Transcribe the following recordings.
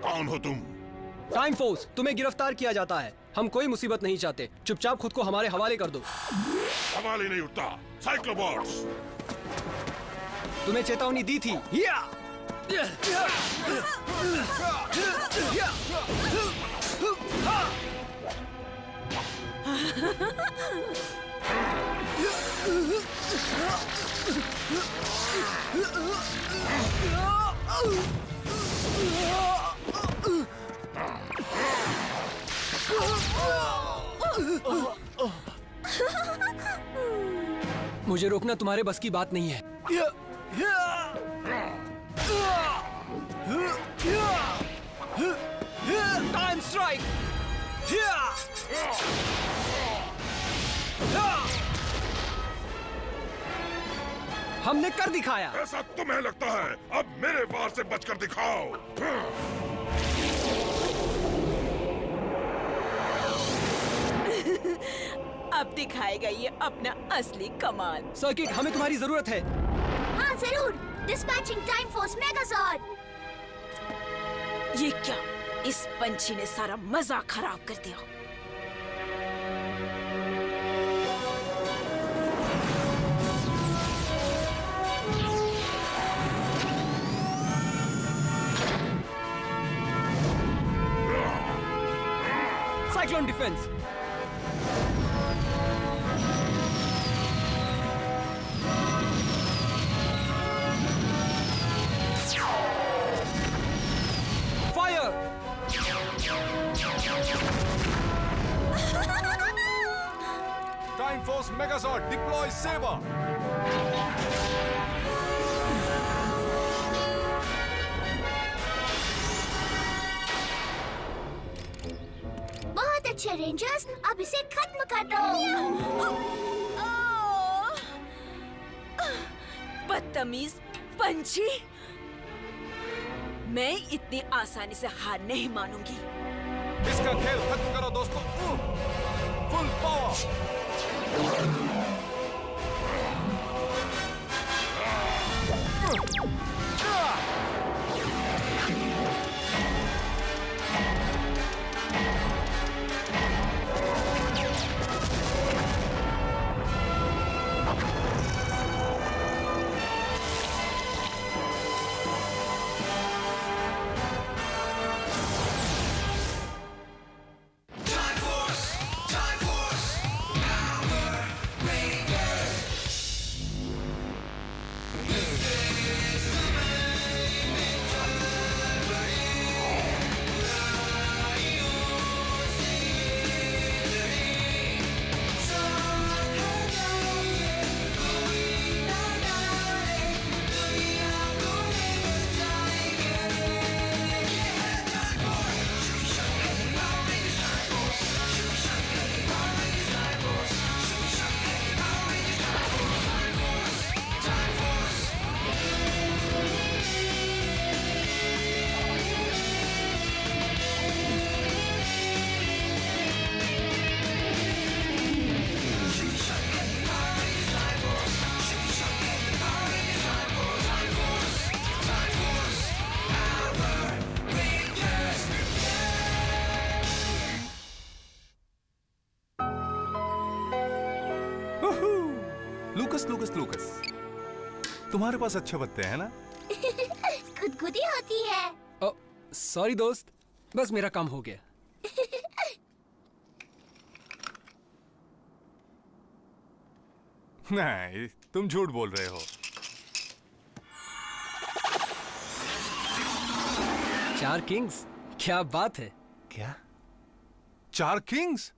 कौन हो तुम? टाइम फोर्स, तुम्हें गिरफ्तार किया जाता है। हम कोई मुसीबत नहीं चाहते, चुपचाप खुद को हमारे हवाले कर दो। सवाल ही नहीं उठता। साइक्लोबॉट्स, तुम्हें चेतावनी दी थी। मुझे रोकना तुम्हारे बस की बात नहीं है। Time strike. हमने कर दिखाया। ऐसा तुम्हें लगता है? अब मेरे वार से बचकर दिखाओ। अब दिखाएगा ये अपना असली कमाल। सर्किट, हमें तुम्हारी जरूरत है। हाँ जरूर। Dispatching time force Megazord. ये क्या? इस पंछी ने सारा मजा खराब कर दिया। Cyclone defence. Fire. Time force Megazord deploy सेवा। बहुत अच्छे रेंजर्स, अब इसे खत्म कर दो। बदतमीज पंछी, मैं इतनी आसानी से हार नहीं मानूंगी। इसका खेल खत्म करो दोस्तों। Full power. लूकस, तुम्हारे पास अच्छे पत्ते हैं ना? गुदगुदी होती है। सॉरी दोस्त, बस मेरा काम हो गया। नहीं, तुम झूठ बोल रहे हो। 4 किंग्स, क्या बात है। क्या 4 किंग्स?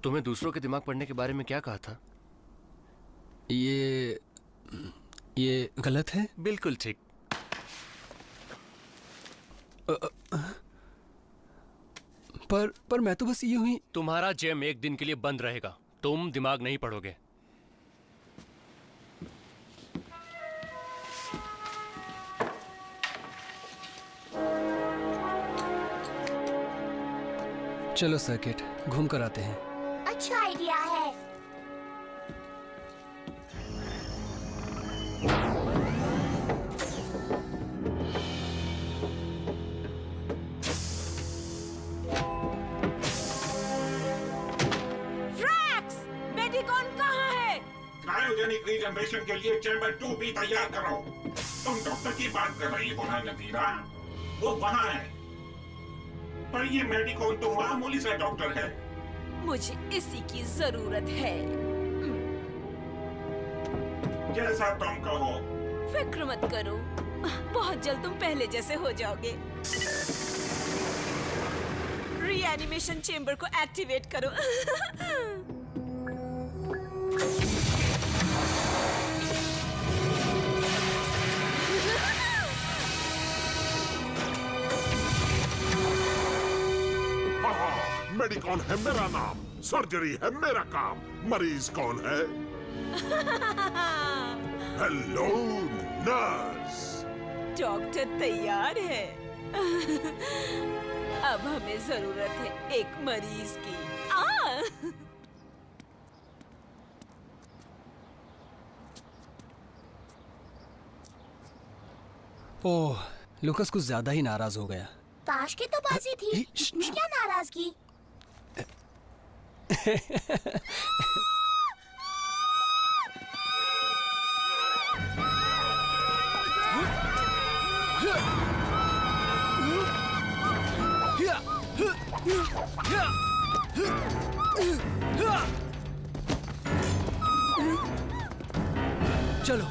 तुम्हें दूसरों के दिमाग पढ़ने के बारे में क्या कहा था? ये गलत है। बिल्कुल ठीक। पर मैं तो बस यूं ही। तुम्हारा जिम एक दिन के लिए बंद रहेगा। तुम दिमाग नहीं पढ़ोगे। चलो सर्किट, घूम कर आते हैं। अच्छा आइडिया है। क्रायोजेनिक रीजनरेशन के लिए चैम्बर 2 भी तैयार करो। तुम डॉक्टर की बात कर रही हो ना नदीरा? वो वहाँ है। पर ये मेडिकोन तो मामूली सा डॉक्टर है। मुझे इसी की जरूरत है। जैसा तुम कहो। फिक्र मत करो, बहुत जल्द तुम पहले जैसे हो जाओगे। रीएनिमेशन चेम्बर को एक्टिवेट करो। मेडिकोन है मेरा नाम, सर्जरी है मेरा काम। मरीज कौन है? Hello nurse. डॉक्टर तैयार है। अब हमें जरूरत है एक मरीज की। ओह, लुकस कुछ ज्यादा ही नाराज हो गया। ताश की तो बाजी थी, इसमें क्या नाराजगी? चलो।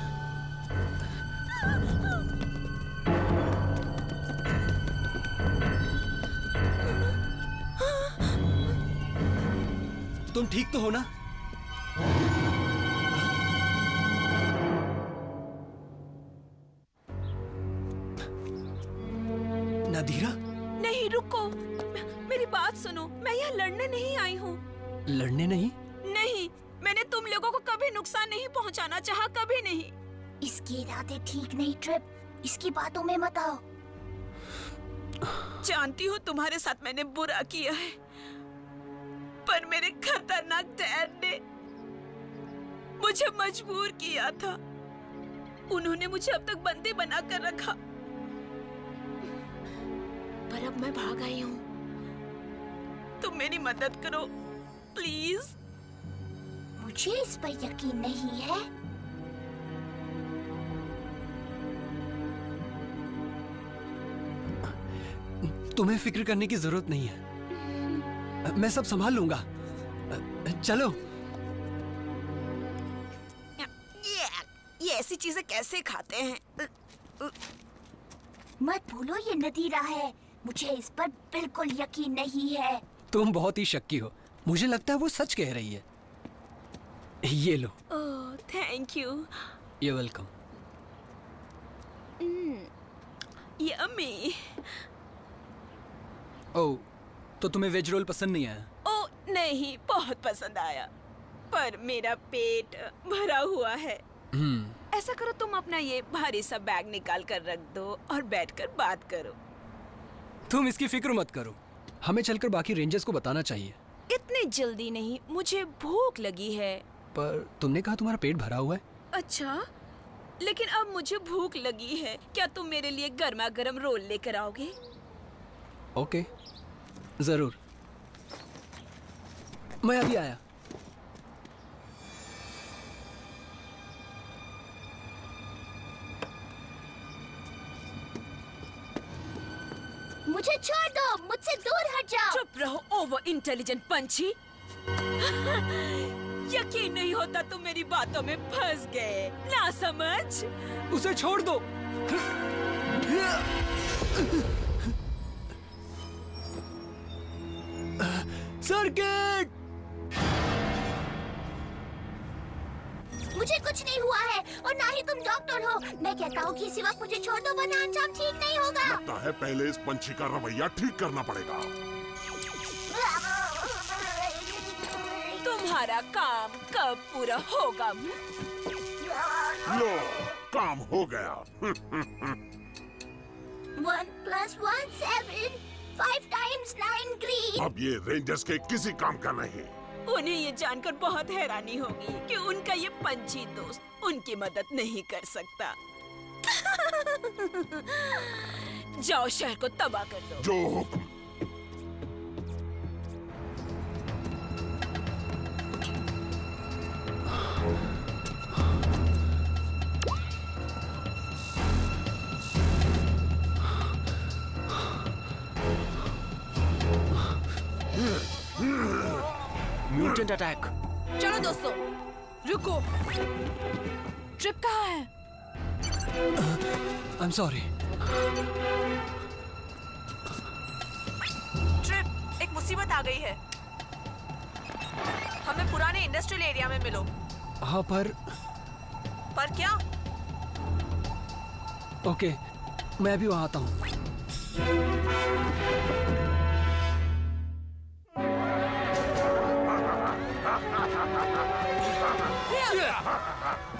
तुम ठीक तो हो ना? नदीरा? नहीं रुको, मेरी बात सुनो। मैं यहाँ लड़ने नहीं आई हूँ। लड़ने नहीं? नहीं, मैंने तुम लोगों को कभी नुकसान नहीं पहुँचाना चाहा, कभी नहीं। इसके इरादे ठीक नहीं ट्रिप, इसकी बातों में मत आओ। जानती हूँ तुम्हारे साथ मैंने बुरा किया है, पर मेरे खतरनाक डैड ने मुझे मजबूर किया था। उन्होंने मुझे अब तक बंदी बना कर रखा, पर अब मैं भाग आई हूँ। तुम मेरी मदद करो प्लीज। मुझे इस पर यकीन नहीं है। तुम्हें फिक्र करने की जरूरत नहीं है, मैं सब संभाल लूंगा। चलो। ये ऐसी चीजें कैसे खाते हैं? मत भूलो ये नदीरा है, मुझे इस पर बिल्कुल यकीन नहीं है। तुम बहुत ही शक्की हो, मुझे लगता है वो सच कह रही है। ये लो। Oh thank you. You're welcome। Yummy. Oh, तो तुम्हें वेज रोल पसंद नहीं आया? ओह नहीं, बहुत पसंद आया, पर मेरा पेट भरा हुआ है। ऐसा करो, तुम अपना ये भारी सा बैग निकाल कर रख दो और बैठकर बात करो। तुम इसकी फिक्र मत करो, हमें चलकर बाकी रेंजर्स को बताना चाहिए। इतनी जल्दी नहीं, मुझे भूख लगी है। पर तुमने कहा तुम्हारा पेट भरा हुआ है। अच्छा, लेकिन अब मुझे भूख लगी है। क्या तुम मेरे लिए गर्मा गर्म रोल लेकर आओगे? ओके, जरूर। मैं अभी आया। मुझे छोड़ दो, मुझसे दूर हट जाओ। चुप रहो ओवर इंटेलिजेंट पंछी। यकीन नहीं होता तुम मेरी बातों में फंस गए ना समझ। उसे छोड़ दो। सर्किट! मुझे कुछ नहीं हुआ है और ना ही तुम डॉक्टर हो। मैं कहता हूँ कि इसी वक्त मुझे छोड़ दो, वरना अंजाम ठीक नहीं होगा। लगता है पहले इस पंछी का रवैया ठीक करना पड़ेगा। तुम्हारा काम कब पूरा होगा? लो, काम हो गया। 1 + 1 7, 5 × 9 ग्रीन। अब ये रेंजर्स के किसी काम का नहीं। उन्हें ये जानकर बहुत हैरानी होगी कि उनका ये पंछी दोस्त उनकी मदद नहीं कर सकता। जाओ, शहर को तबाह कर दो। जो हुक्म। Instant attack. चलो दोस्तों, रुको। ट्रिप कहाँ है? I am sorry. ट्रिप, एक मुसीबत आ गई है। हमें पुराने इंडस्ट्रियल एरिया में मिलो। हाँ पर क्या? ओके, मैं अभी वहाँ आता हूँ।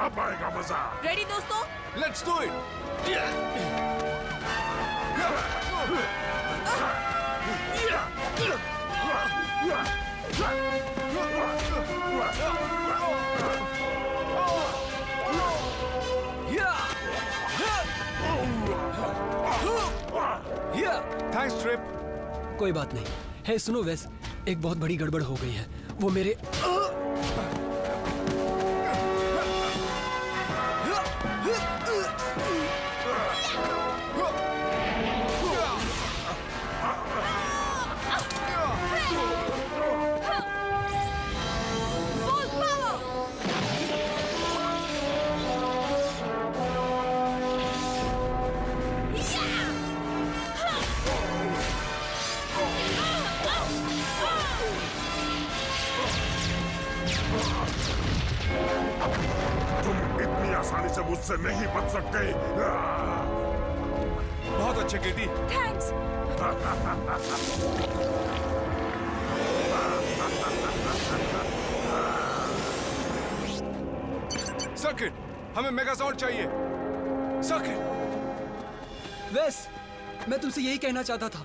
अब आएगा मजा। रेडी दोस्तों? Let's do it. Thanks trip. कोई बात नहीं। है सुनो वेस, एक बहुत बड़ी गड़बड़ हो गई है। वो मेरे आसानी से मुझसे नहीं बच सकते। बहुत अच्छे केटी। थैंक्स। सर्किट, हमें मेगाजॉर्ड चाहिए। सर्किट। वेस, मैं तुमसे यही कहना चाहता था।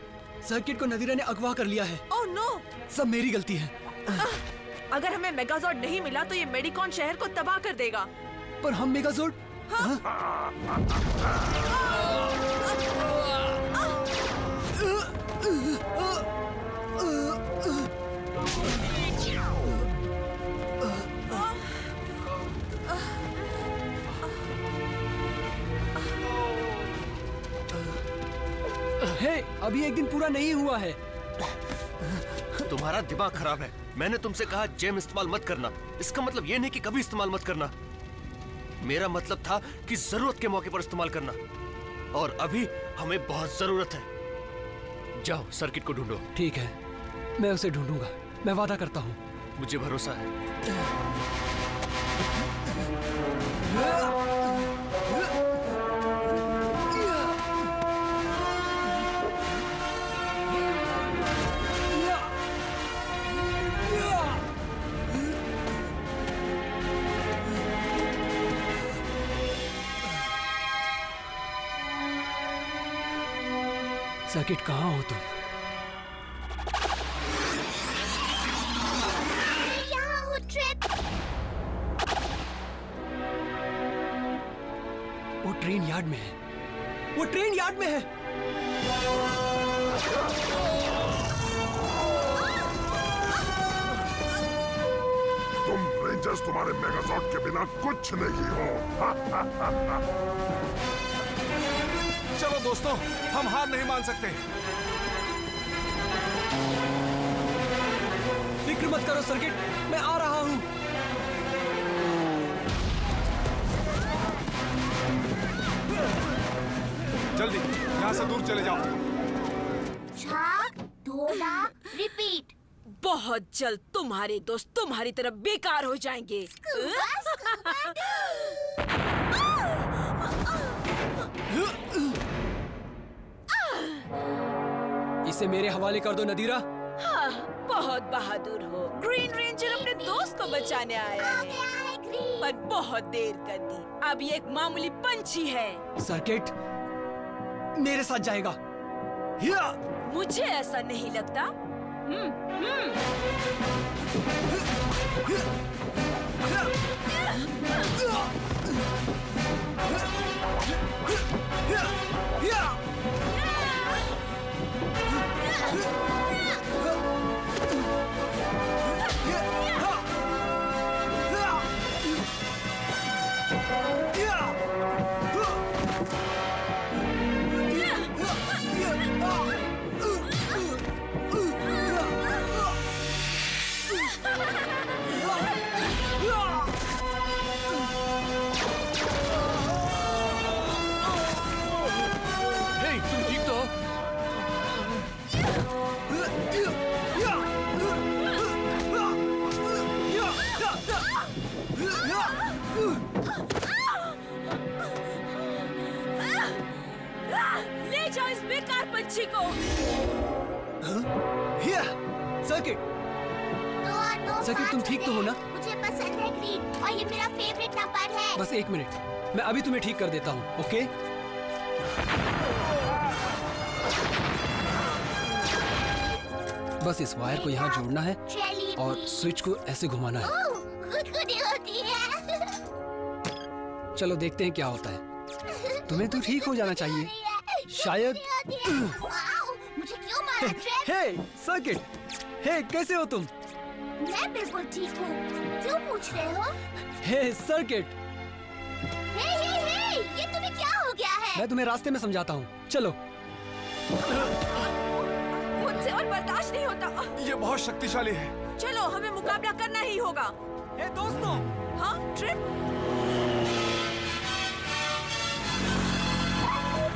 सर्किट को नदीरा ने अगवा कर लिया है। Oh no! सब मेरी गलती है। अगर हमें मेगाजॉर्ड नहीं मिला तो ये मेडिकॉन शहर को तबाह कर देगा। पर हम मेगाजोर्ड हे, अभी एक दिन पूरा नहीं हुआ है। तुम्हारा दिमाग खराब है। मैंने तुमसे कहा जेम इस्तेमाल मत करना। इसका मतलब ये नहीं कि कभी इस्तेमाल मत करना। मेरा मतलब था कि जरूरत के मौके पर इस्तेमाल करना, और अभी हमें बहुत जरूरत है। जाओ सर्किट को ढूंढो। ठीक है, मैं उसे ढूंढूंगा। मैं वादा करता हूँ। मुझे भरोसा है। सर्किट, कहाँ हो तुम? यहाँ हूँ ट्रिप। वो ट्रेन यार्ड में है। वो ट्रेन यार्ड में है। तुम रेंजर्स तुम्हारे मेगाजॉर्ड के बिना कुछ नहीं हो। चलो दोस्तों, हम हार नहीं मान सकते। फिक्र मत करो सर्किट, मैं आ रहा हूँ। जल्दी यहाँ से दूर चले जाओ। झाग, धोला, रिपीट। बहुत जल्द तुम्हारे दोस्त तुम्हारी तरफ बेकार हो जाएंगे। इसे मेरे हवाले कर दो नदीरा। हाँ, बहुत बहादुर हो। ग्रीन रेंजर अपने दोस्त को बचाने आया है, पर बहुत देर कर दी। अब ये एक मामूली पंछी है। सर्किट मेरे साथ जाएगा। मुझे ऐसा नहीं लगता। बच्ची को। सर्किट, सर्किट तुम ठीक तो हो ना? मुझे पसंद है ग्रीन और ये मेरा फेवरेट नंबर है। बस एक मिनट, मैं अभी तुम्हें ठीक कर देता हूँ, ओके? बस इस वायर को यहाँ जोड़ना है और स्विच को ऐसे घुमाना है। गुदगुदी होती है। चलो देखते हैं क्या होता है। तुम्हें तो ठीक हो जाना चाहिए शायद। मुझे क्यों मारा ट्रेप? हे सर्किट, हे कैसे हो तुम? मैं बिल्कुल ठीक हूँ। क्यों पूछ रहे हो? हे सर्किट, हे, ये तुम्हें क्या हो गया है? मैं तुम्हें रास्ते में समझाता हूँ, चलो। मुझसे और बर्दाश्त नहीं होता। ये बहुत शक्तिशाली है। चलो हमें मुकाबला करना ही होगा। हे दोस्तों, हाँ ट्रिप,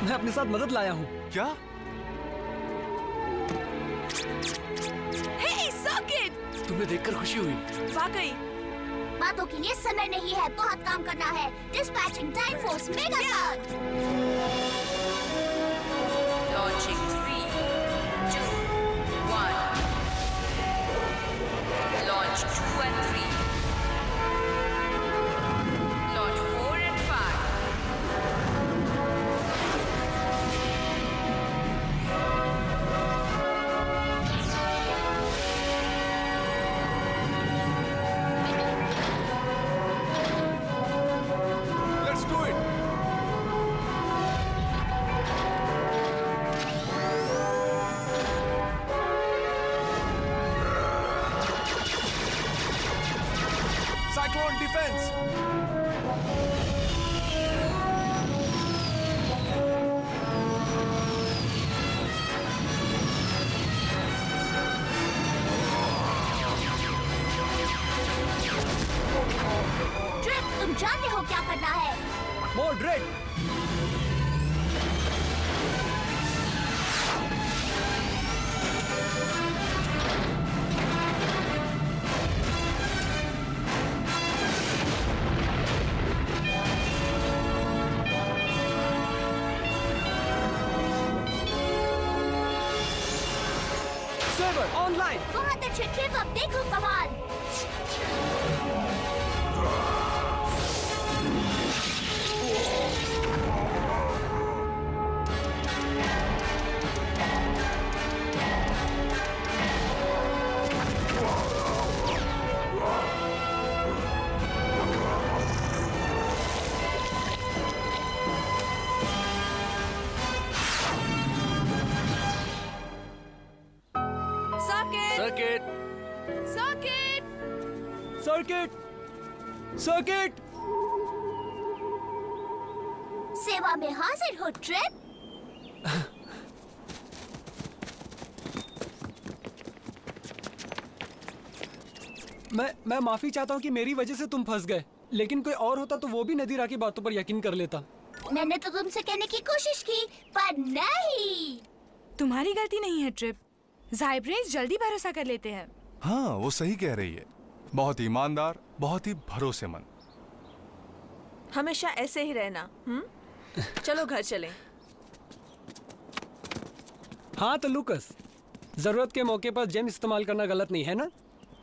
मैं अपने साथ मदद लाया हूँ। क्या? हे सर्किट, तुम्हें देखकर खुशी हुई। वाकई बातों के लिए समय नहीं है, बहुत काम करना है। Dispatching time force Megazord. Launching 3, 2, 1। Launch 2 and 3। Launch 4 and 5। Let's do it. Cyclone defense. Trip, तुम जानते हो क्या करना है? Mode red, saber online. बहुत अच्छे ट्रिप, अब देखो कमाल। Circuit, Circuit, Circuit, Circuit, Circuit. सेवा में हाजिर हो ट्रिप। मैं माफी चाहता हूँ कि मेरी वजह से तुम फंस गए, लेकिन कोई और होता तो वो भी नदीरा की बातों पर यकीन कर लेता। मैंने तो तुमसे कहने की कोशिश की, पर नहीं। तुम्हारी गलती नहीं है ट्रिप। ज़ाइब्रेज जल्दी भरोसा कर लेते हैं। हाँ, वो सही कह रही है। बहुत ईमानदार, बहुत ही भरोसेमंद। हमेशा ऐसे ही रहना। चलो घर चलें। हाँ तो लूकस, जरूरत के मौके पर जेम इस्तेमाल करना गलत नहीं है ना?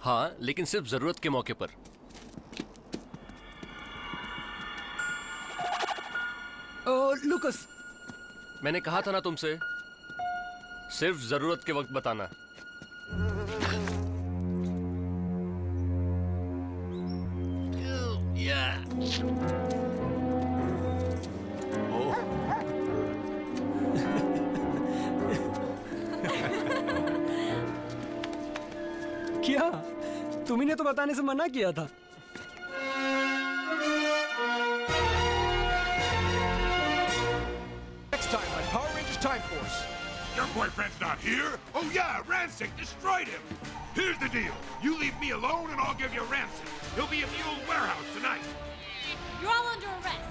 हाँ, लेकिन सिर्फ जरूरत के मौके पर। लूकस, मैंने कहा था ना तुमसे, सिर्फ जरूरत के वक्त बताना। क्या तुम्ही तो बताने से मना किया था? Next time on Power Rangers Time Force. Your boyfriend's not here? Oh yeah, Rancic destroyed him. Here's the deal. You leave me alone and I'll give you Rancic. He'll be at the old warehouse tonight. You're all under arrest.